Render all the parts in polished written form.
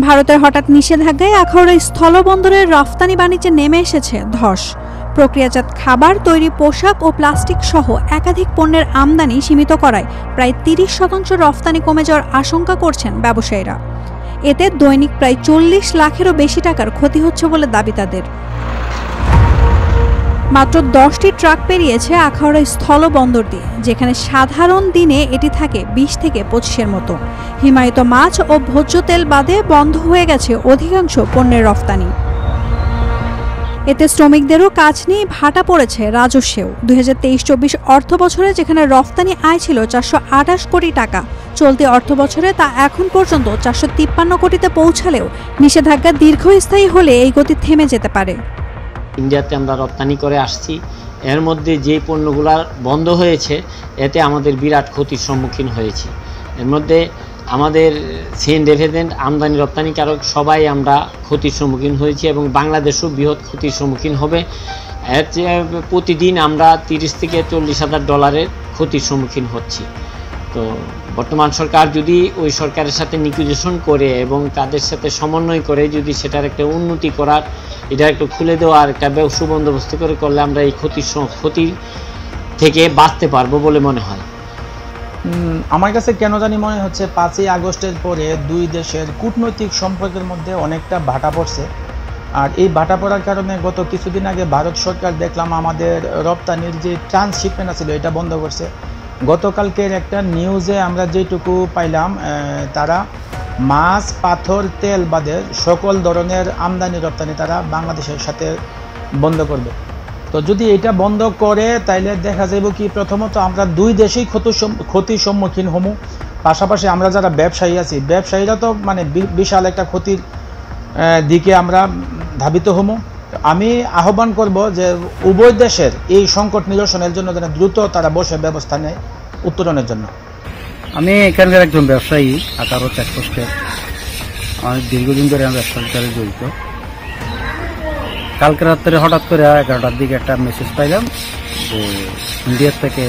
ভারতের হঠাৎ নিষেধাজ্ঞায় আখাউড়া স্থলবন্দরের রফতানি বাণিজ্যে নেমে এসেছে ধস। প্রক্রিয়াজাত খাবার, তৈরি পোশাক ও প্লাস্টিক সহ একাধিক পণ্যের আমদানি সীমিত করায় প্রায় ৩০% রফতানি কমে যাওয়ার আশঙ্কা করছেন ব্যবসায়ীরা। এতে দৈনিক প্রায় ৪০ লাখেরও বেশি টাকার ক্ষতি হচ্ছে বলে দাবি তাদের। মাত্র 10টি ট্রাক পেরিয়েছে আখাউড়া স্থলবন্দর দিয়ে, যেখানে সাধারণ দিনে এটি থাকে 20 থেকে 25-এর মতো। হিমায়িত মাছ ও ভোজ্য তেল বাদে বন্ধ হয়ে গেছে অধিকাংশ পণ্যের রফতানি। এতে শ্রমিকদেরও কাজ নিয়ে ভাটা পড়েছে রাজস্বেও। 2023-24 অর্থ বছরে যেখানে রফতানি আয় ছিল 428 কোটি টাকা, চলতি অর্থ বছরে তা এখন পর্যন্ত 453 কোটিতে পৌঁছালেও নিষেধাজ্ঞা দীর্ঘস্থায়ী হলে এই গতি থেমে যেতে পারে। ইন্ডিয়াতে আমরা রপ্তানি করে আসছি, এর মধ্যে যে পণ্যগুলো বন্ধ হয়েছে এতে আমাদের বিরাট ক্ষতির সম্মুখীন হয়েছি। এর মধ্যে আমাদের সেন ডেভেডেন্ট আমদানি রপ্তানিকারক সবাই আমরা ক্ষতির সম্মুখীন হয়েছি এবং বাংলাদেশও বৃহৎ ক্ষতির সম্মুখীন হবে। এর প্রতিদিন আমরা 30 থেকে 40 হাজার ডলারের ক্ষতির সম্মুখীন হচ্ছি। তো বর্তমান সরকার যদি ওই সরকারের সাথে নিগোসিয়েশন করে এবং তাদের সাথে সমন্বয় করে যদি সেটার একটা উন্নতি করার, এটা একটু খুলে দেওয়ার একটা সুবন্দোবস্ত করলে আমরা এই ক্ষতি থেকে বাঁচতে পারবো বলে মনে হয়। আমার কাছে কেন জানি মনে হচ্ছে 5ই আগস্টের পরে দুই দেশের কূটনৈতিক সম্পর্কের মধ্যে অনেকটা ভাটা পড়ছে। আর এই ভাটা পড়ার কারণে গত কিছুদিন আগে ভারত সরকার দেখলাম আমাদের রপ্তানির যে ট্রান্সশিপমেন্ট ছিল এটা বন্ধ করছে। গতকালকের একটা নিউজে আমরা যেটুকু পাইলাম, তারা মাছ, পাথর, তেল বাদে সকল ধরনের আমদানি রপ্তানি তারা বাংলাদেশের সাথে বন্ধ করবে। তো যদি এটা বন্ধ করে তাইলে দেখা যাইব কি, প্রথমত আমরা দুই দেশেই ক্ষতির সম্মুখীন হমু, পাশাপাশি আমরা যারা ব্যবসায়ী আছি ব্যবসায়ীরা তো মানে বিশাল একটা ক্ষতির দিকে আমরা ধাবিত হমু। আমি আহ্বান করব যে উভয় দেশের এই সংকট নিরসনের জন্য যেন দ্রুত তারা বসে ব্যবস্থা নেয় উত্তরণের জন্য। আমি এখানকার একজন ব্যবসায়ী, আখাউড়া চেকপোস্টের। আমি দীর্ঘদিন ধরে আমি ব্যবসার সাথে জড়িত। কালকে রাত্রে হঠাৎ করে 11টার দিকে একটা মেসেজ পাইলাম যে ইন্ডিয়ার থেকে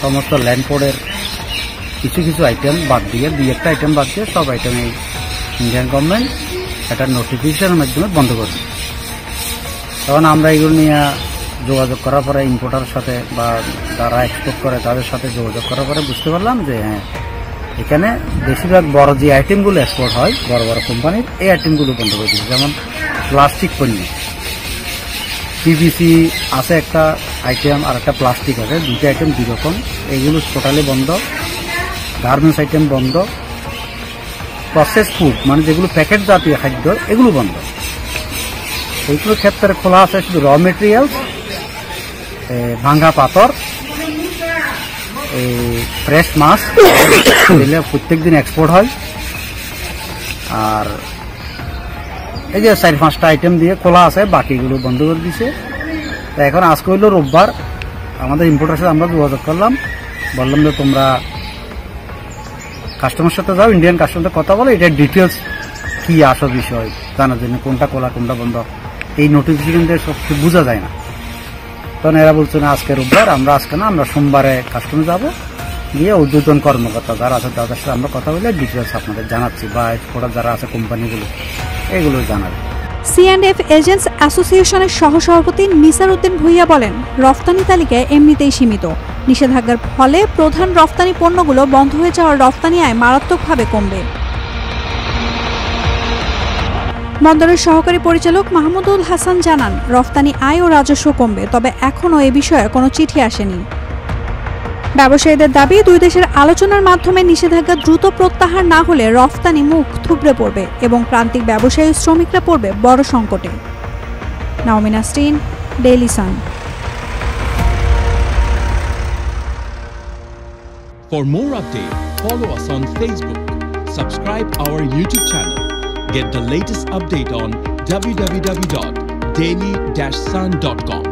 সমস্ত ল্যান্ডপোর্টের কিছু কিছু আইটেম বাদ দিয়ে, 2-1টা আইটেম বাদ দিয়ে সব আইটেমই ইন্ডিয়ান গভর্নমেন্ট একটা নোটিফিকেশনের মাধ্যমে বন্ধ করবে। তখন আমরা এগুলো নিয়ে যোগাযোগ করার পরে ইম্পোর্টারের সাথে বা যারা এক্সপোর্ট করে তাদের সাথে যোগাযোগ করার পরে বুঝতে পারলাম যে হ্যাঁ, এখানে বেশিরভাগ বড় যে আইটেমগুলো এক্সপোর্ট হয় বড় বড় কোম্পানির, এই আইটেমগুলো বন্ধ করে দিচ্ছে। যেমন প্লাস্টিক পণ্য, পিভিসি আছে একটা আইটেম আর একটা প্লাস্টিক আছে, 2টা আইটেম 2 রকম, এগুলো টোটালি বন্ধ। গার্মেন্টস আইটেম বন্ধ। প্রসেস ফুড মানে যেগুলো প্যাকেট জাতীয় খাদ্য এগুলো বন্ধ। এইগুলোর ক্ষেত্রে খোলা আছে শুধু র মেটেরিয়ালস, ভাঙ্গা পাথর, ফ্রেশ মাছ, এগুলো প্রত্যেকদিন এক্সপোর্ট হয়। আর এই যে 4-5টা আইটেম দিয়ে খোলা আছে, বাকিগুলো বন্ধ করে দিছে। তো এখন আজকে হইল রোববার, আমাদের ইম্পোর্টার সাথে আমরা যোগাযোগ করলাম, বললাম যে তোমরা কাস্টমার সাথে যাও, ইন্ডিয়ান কাস্টমার কথা বলো, এটার ডিটেলস কি আসল বিষয় জানার জন্য, কোনটা খোলা কোনটা বন্ধ, এই নোটিফিকেশন দিয়ে সব কিছু বোঝা যায় না। তখন এরা বলছে না আজকে রোববার, আমরা আজকে না, আমরা সোমবারে কাস্টমার যাবো, গিয়ে উদ্বোধন কর্মকর্তা যারা আছে তাদের সাথে আমরা কথা বলে ডিটেলস আপনাদের জানাচ্ছি, বা এক্সপোর্টার যারা আছে কোম্পানিগুলো এগুলো জানাবে। C&F এজেন্টস অ্যাসোসিয়েশনের সহসভাপতি নিসার উদ্দিন ভুইয়া বলেন, রফতানি তালিকায় এমনিতেই সীমিত। নিষেধাজ্ঞার ফলে প্রধান রফতানি পণ্যগুলো বন্ধ হয়ে যাওয়ার রফতানি আয় মারাত্মকভাবে কমবে। বন্দরের সহকারী পরিচালক মাহমুদুল হাসান জানান, রফতানি আয় ও রাজস্ব কমবে, তবে এখনও এ বিষয়ে কোনো চিঠি আসেনি। ব্যবসায়ীদের দাবি, দুই দেশের আলোচনার মাধ্যমে নিষেধাজ্ঞা দ্রুত প্রত্যাহার না হলে রফতানি মুখ থুবড়ে পড়বে এবং প্রান্তিক ব্যবসায়ী শ্রমিকরা পড়বে বড় সংকটে। Naomi Nasrin, Daily Sun. For more updates, follow us on Facebook, subscribe our YouTube channel, get the latest update on www.daily-sun.com.